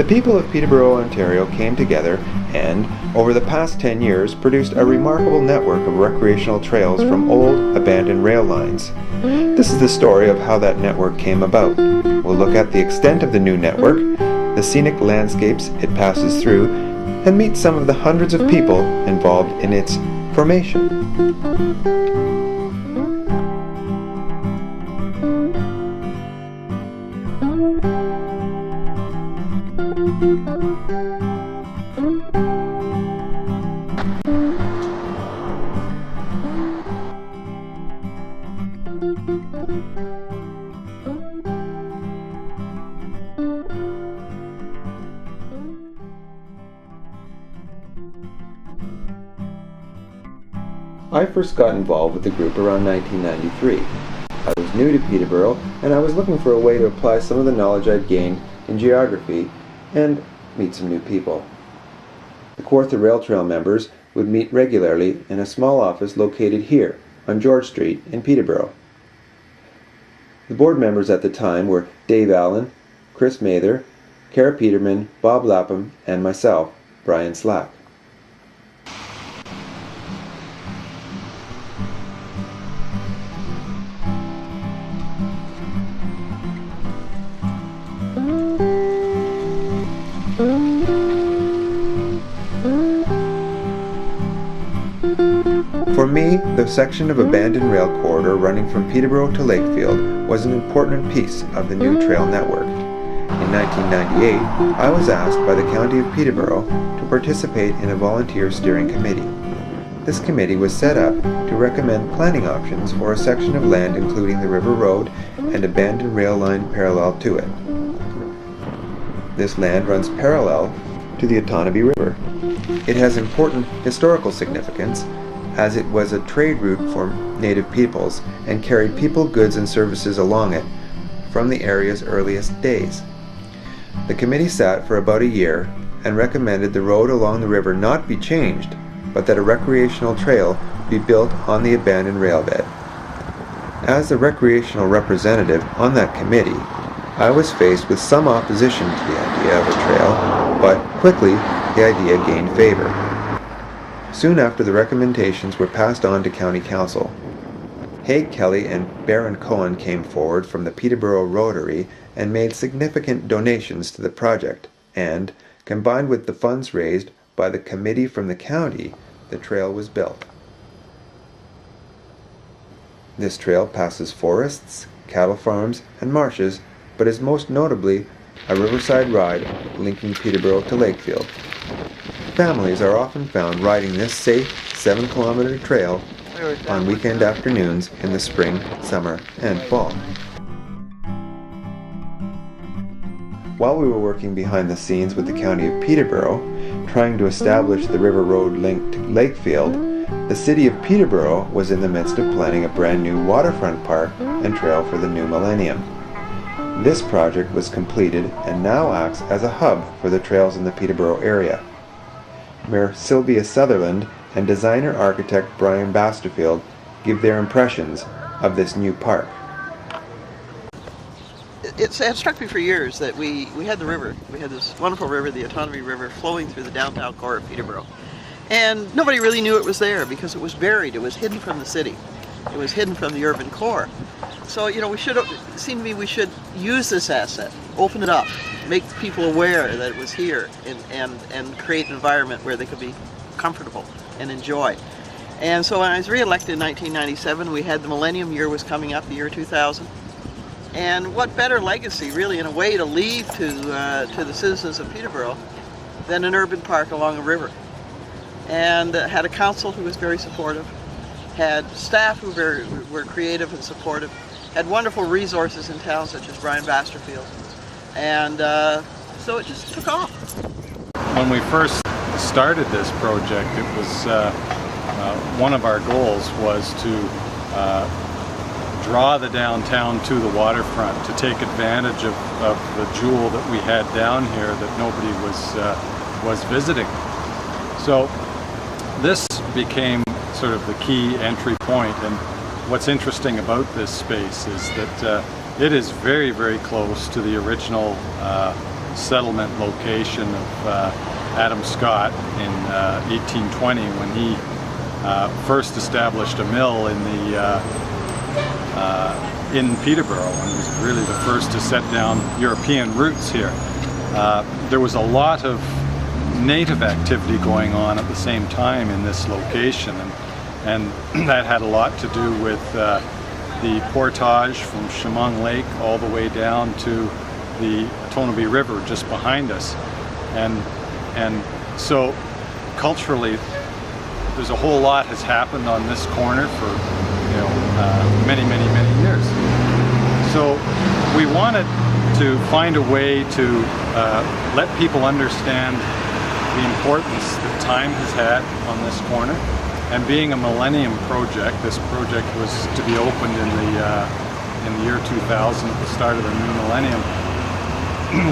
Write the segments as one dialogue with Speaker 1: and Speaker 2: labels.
Speaker 1: The people of Peterborough, Ontario came together and, over the past 10 years, produced a remarkable network of recreational trails from old, abandoned rail lines. This is the story of how that network came about. We'll look at the extent of the new network, the scenic landscapes it passes through, and meet some of the hundreds of people involved in its formation. I first got involved with the group around 1993. I was new to Peterborough, and I was looking for a way to apply some of the knowledge I'd gained in geography and meet some new people. The Kawartha Rail Trail members would meet regularly in a small office located here on George Street in Peterborough. The board members at the time were Dave Allen, Chris Mather, Cara Peterman, Bob Lapham, and myself, Brian Slack. For me, the section of abandoned rail corridor running from Peterborough to Lakefield was an important piece of the new trail network. In 1998, I was asked by the County of Peterborough to participate in a volunteer steering committee. This committee was set up to recommend planning options for a section of land including the River Road and abandoned rail line parallel to it. This land runs parallel to the Otonabee River. It has important historical significance as it was a trade route for native peoples and carried people, goods, and services along it from the area's earliest days. The committee sat for about a year and recommended the road along the river not be changed, but that a recreational trail be built on the abandoned railbed. As the recreational representative on that committee, I was faced with some opposition to the idea of a trail, but quickly the idea gained favor. Soon after, the recommendations were passed on to County Council. Haig Kelly and Baron Cohen came forward from the Peterborough Rotary and made significant donations to the project, and, combined with the funds raised by the committee from the county, the trail was built. This trail passes forests, cattle farms, and marshes, but is most notably a riverside ride linking Peterborough to Lakefield. Families are often found riding this safe 7-kilometer trail on weekend afternoons in the spring, summer, and fall. While we were working behind the scenes with the County of Peterborough, trying to establish the River Road link to Lakefield, the City of Peterborough was in the midst of planning a brand new waterfront park and trail for the new millennium. This project was completed and now acts as a hub for the trails in the Peterborough area. Mayor Sylvia Sutherland and designer-architect Brian Basterfield give their impressions of this new park.
Speaker 2: It struck me for years that we had the river. We had this wonderful river, the Otonabee River, flowing through the downtown core of Peterborough. And nobody really knew it was there because it was buried. It was hidden from the city. It was hidden from the urban core. So, it seemed to me we should use this asset, open it up, make people aware that it was here, and create an environment where they could be comfortable and enjoy. And so when I was re-elected in 1997, we had the millennium year was coming up, the year 2000. And what better legacy, really, in a way, to leave to the citizens of Peterborough than an urban park along a river. And had a council who was very supportive, had staff who were creative and supportive, had wonderful resources in town such as Brian Basterfield. And so it just took off.
Speaker 3: When we first started this project, it was one of our goals was to draw the downtown to the waterfront, to take advantage of the jewel that we had down here that nobody was visiting. So this became sort of the key entry point, and what's interesting about this space is that it is very, very close to the original settlement location of Adam Scott in 1820 when he first established a mill in Peterborough, and was really the first to set down European roots here. There was a lot of native activity going on at the same time in this location, and that had a lot to do with the portage from Chemung Lake all the way down to the Otonabee River just behind us. And so culturally, there's a whole lot has happened on this corner for many years. So we wanted to find a way to let people understand the importance that time has had on this corner. And being a millennium project, this project was to be opened in the year 2000, at the start of the new millennium.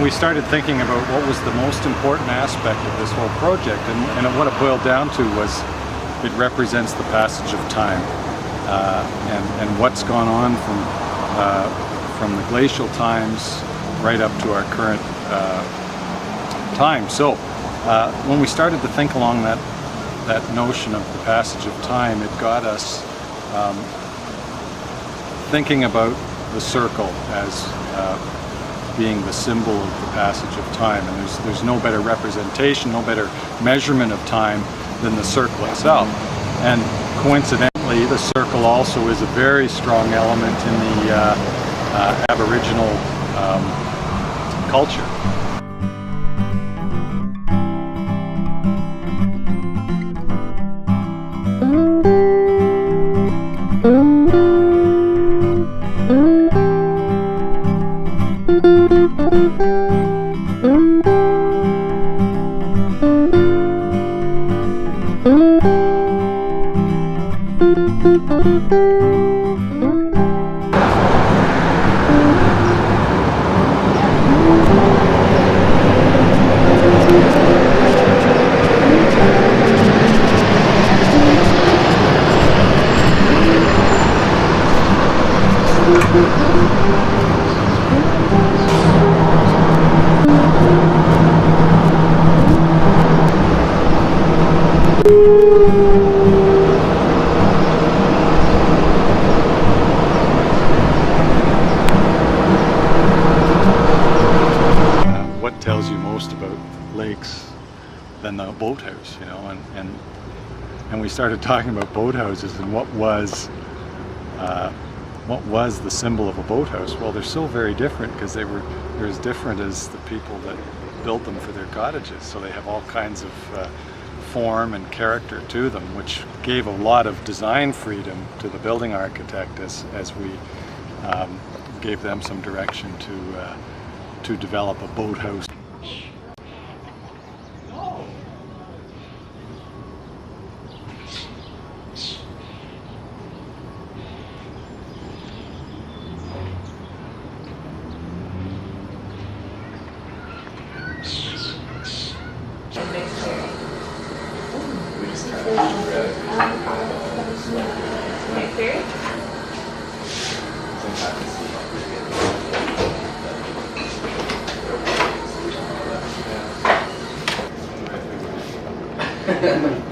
Speaker 3: We started thinking about what was the most important aspect of this whole project, and what it boiled down to was it represents the passage of time, and what's gone on from the glacial times right up to our current time. So when we started to think along that notion of the passage of time, it got us thinking about the circle as being the symbol of the passage of time. And there's no better representation, no better measurement of time than the circle itself. And coincidentally, the circle also is a very strong element in the Aboriginal culture. What tells you most about lakes than the boathouse, and we started talking about boathouses and what was the symbol of a boathouse. Well, they're so very different because they're as different as the people that built them for their cottages. So they have all kinds of form and character to them, which gave a lot of design freedom to the building architect as we gave them some direction to develop a boathouse.
Speaker 4: Okay.